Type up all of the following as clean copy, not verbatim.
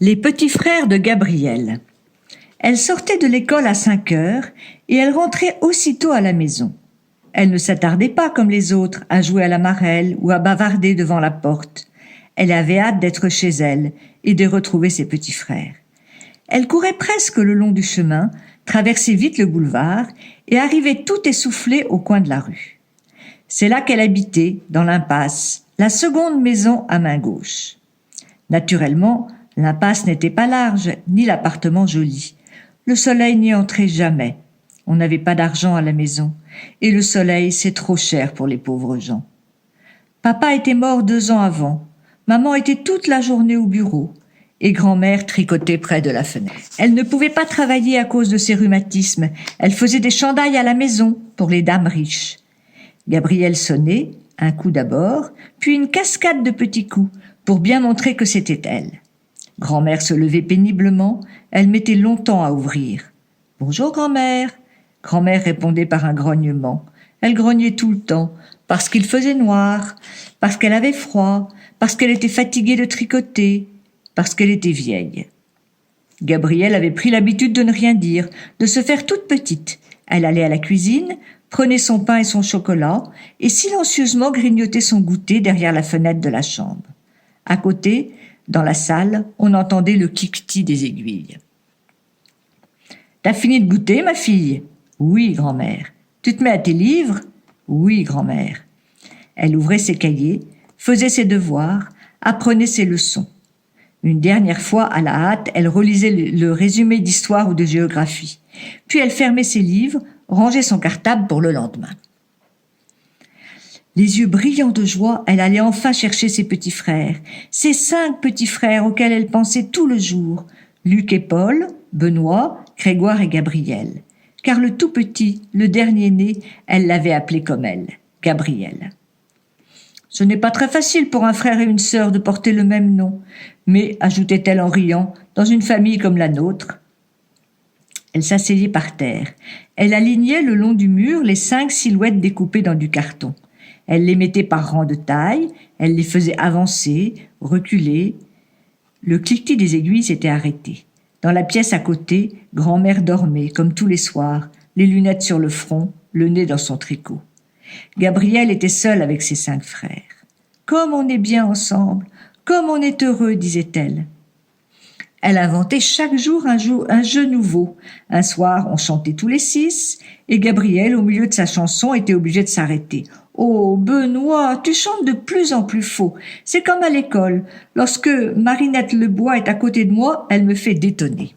Les petits frères de Gabrielle. Elle sortait de l'école à 5 heures et elle rentrait aussitôt à la maison. Elle ne s'attardait pas comme les autres à jouer à la marelle ou à bavarder devant la porte. Elle avait hâte d'être chez elle et de retrouver ses petits frères. Elle courait presque le long du chemin, traversait vite le boulevard et arrivait tout essoufflée au coin de la rue. C'est là qu'elle habitait, dans l'impasse, la seconde maison à main gauche. Naturellement, l'impasse n'était pas large, ni l'appartement joli. Le soleil n'y entrait jamais. On n'avait pas d'argent à la maison, et le soleil, c'est trop cher pour les pauvres gens. Papa était mort 2 ans avant. Maman était toute la journée au bureau, et grand-mère tricotait près de la fenêtre. Elle ne pouvait pas travailler à cause de ses rhumatismes. Elle faisait des chandails à la maison pour les dames riches. Gabrielle sonnait, un coup d'abord, puis une cascade de petits coups, pour bien montrer que c'était elle. Grand-mère se levait péniblement, elle mettait longtemps à ouvrir. « Bonjour, grand-mère !» Grand-mère répondait par un grognement. Elle grognait tout le temps, parce qu'il faisait noir, parce qu'elle avait froid, parce qu'elle était fatiguée de tricoter, parce qu'elle était vieille. Gabrielle avait pris l'habitude de ne rien dire, de se faire toute petite. Elle allait à la cuisine, prenait son pain et son chocolat, et silencieusement grignotait son goûter derrière la fenêtre de la chambre. À côté, dans la salle, on entendait le cliquetis des aiguilles. « T'as fini de goûter, ma fille ?»« Oui, grand-mère. »« Tu te mets à tes livres ?»« Oui, grand-mère. » Elle ouvrait ses cahiers, faisait ses devoirs, apprenait ses leçons. Une dernière fois, à la hâte, elle relisait le résumé d'histoire ou de géographie. Puis elle fermait ses livres, rangeait son cartable pour le lendemain. Les yeux brillants de joie, elle allait enfin chercher ses petits frères, ses 5 petits frères auxquels elle pensait tout le jour, Luc et Paul, Benoît, Grégoire et Gabrielle. Car le tout petit, le dernier né, elle l'avait appelé comme elle, Gabrielle. Ce n'est pas très facile pour un frère et une sœur de porter le même nom, mais, ajoutait-elle en riant, dans une famille comme la nôtre. Elle s'asseyait par terre. Elle alignait le long du mur les 5 silhouettes découpées dans du carton. Elle les mettait par rang de taille, elle les faisait avancer, reculer. Le cliquetis des aiguilles s'était arrêté. Dans la pièce à côté, grand-mère dormait, comme tous les soirs, les lunettes sur le front, le nez dans son tricot. Gabrielle était seule avec ses 5 frères. « Comme on est bien ensemble, comme on est heureux, disait-elle. » Elle inventait chaque jour un jeu nouveau. Un soir, on chantait tous les 6, et Gabrielle, au milieu de sa chanson, était obligée de s'arrêter. « Oh, Benoît, tu chantes de plus en plus faux. C'est comme à l'école. Lorsque Marinette Lebois est à côté de moi, elle me fait détonner. »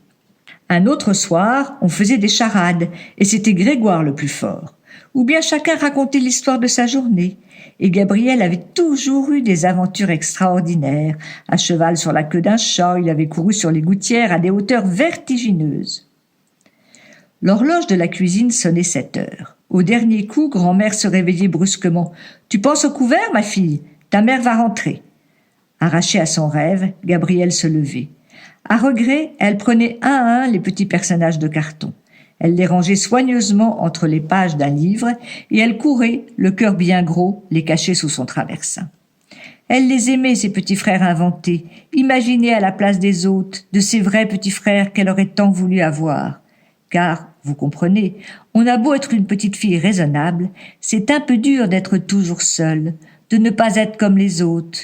Un autre soir, on faisait des charades, et c'était Grégoire le plus fort. Ou bien chacun racontait l'histoire de sa journée. Et Gabriel avait toujours eu des aventures extraordinaires. À cheval sur la queue d'un chat, il avait couru sur les gouttières à des hauteurs vertigineuses. L'horloge de la cuisine sonnait 7 heures. Au dernier coup, grand-mère se réveillait brusquement. « Tu penses au couvert, ma fille ? Ta mère va rentrer. » Arrachée à son rêve, Gabrielle se levait. À regret, elle prenait un à un les petits personnages de carton. Elle les rangeait soigneusement entre les pages d'un livre et elle courait, le cœur bien gros, les cacher sous son traversin. Elle les aimait, ses petits frères inventés, imaginés à la place des autres, de ces vrais petits frères qu'elle aurait tant voulu avoir. Car, vous comprenez, on a beau être une petite fille raisonnable, c'est un peu dur d'être toujours seule, de ne pas être comme les autres.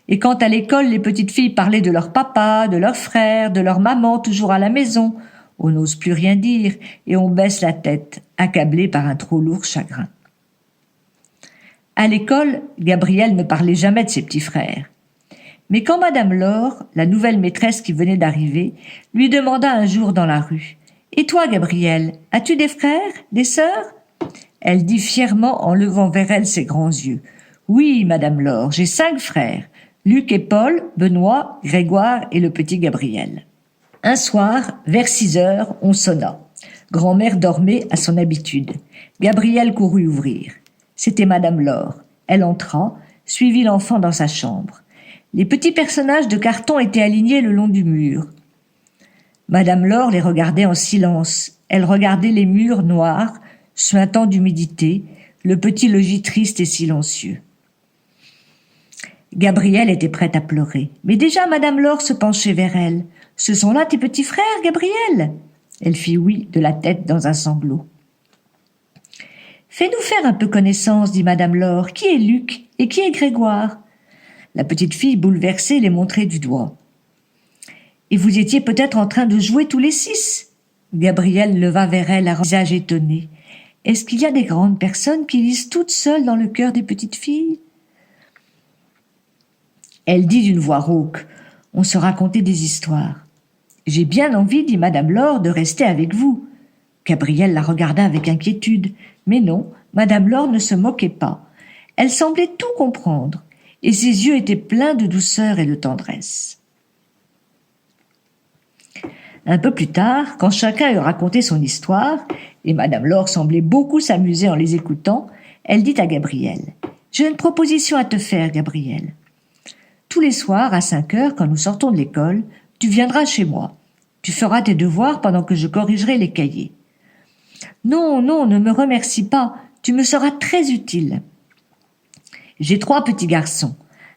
Et quand à l'école les petites filles parlaient de leur papa, de leurs frères, de leur maman toujours à la maison, on n'ose plus rien dire et on baisse la tête, accablé par un trop lourd chagrin. À l'école, Gabrielle ne parlait jamais de ses petits frères. Mais quand Madame Laure, la nouvelle maîtresse qui venait d'arriver, lui demanda un jour dans la rue « Et toi, Gabrielle, as-tu des frères, des sœurs ?» Elle dit fièrement en levant vers elle ses grands yeux « Oui, Madame Laure, j'ai 5 frères, Luc et Paul, Benoît, Grégoire et le petit Gabriel. » Un soir, vers 6 heures, on sonna. Grand-mère dormait à son habitude. Gabrielle courut ouvrir. C'était Madame Laure. Elle entra, suivit l'enfant dans sa chambre. Les petits personnages de carton étaient alignés le long du mur. Madame Laure les regardait en silence. Elle regardait les murs noirs, suintant d'humidité, le petit logis triste et silencieux. Gabrielle était prête à pleurer, mais déjà Madame Laure se penchait vers elle. « Ce sont là tes petits frères, Gabrielle ?» Elle fit oui de la tête dans un sanglot. « Fais-nous faire un peu connaissance, dit Madame Laure. Qui est Luc et qui est Grégoire ?» La petite fille bouleversée les montrait du doigt. « Et vous étiez peut-être en train de jouer tous les 6 ?» Gabrielle leva vers elle un visage étonné. « Est-ce qu'il y a des grandes personnes qui lisent toutes seules dans le cœur des petites filles ?» Elle dit d'une voix rauque. On se racontait des histoires. « J'ai bien envie, dit Madame Laure, de rester avec vous. » Gabrielle la regarda avec inquiétude. Mais non, Madame Laure ne se moquait pas. Elle semblait tout comprendre, et ses yeux étaient pleins de douceur et de tendresse. Un peu plus tard, quand chacun eut raconté son histoire, et Madame Laure semblait beaucoup s'amuser en les écoutant, elle dit à Gabrielle. « J'ai une proposition à te faire, Gabrielle. Tous les soirs, à 5 heures, quand nous sortons de l'école, tu viendras chez moi. Tu feras tes devoirs pendant que je corrigerai les cahiers. »« Non, non, ne me remercie pas, tu me seras très utile. J'ai 3 petits garçons.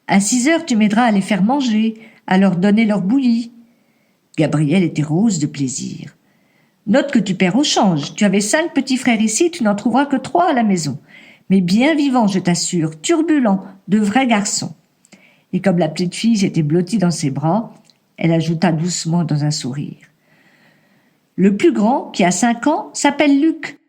À 6 heures, tu m'aideras à les faire manger, à leur donner leur bouillie. » Gabrielle était rose de plaisir. « Note que tu perds au change. Tu avais 5 petits frères ici, tu n'en trouveras que 3 à la maison. Mais bien vivants, je t'assure, turbulents, de vrais garçons. » Et comme la petite fille s'était blottie dans ses bras, elle ajouta doucement dans un sourire. « Le plus grand, qui a 5 ans, s'appelle Luc.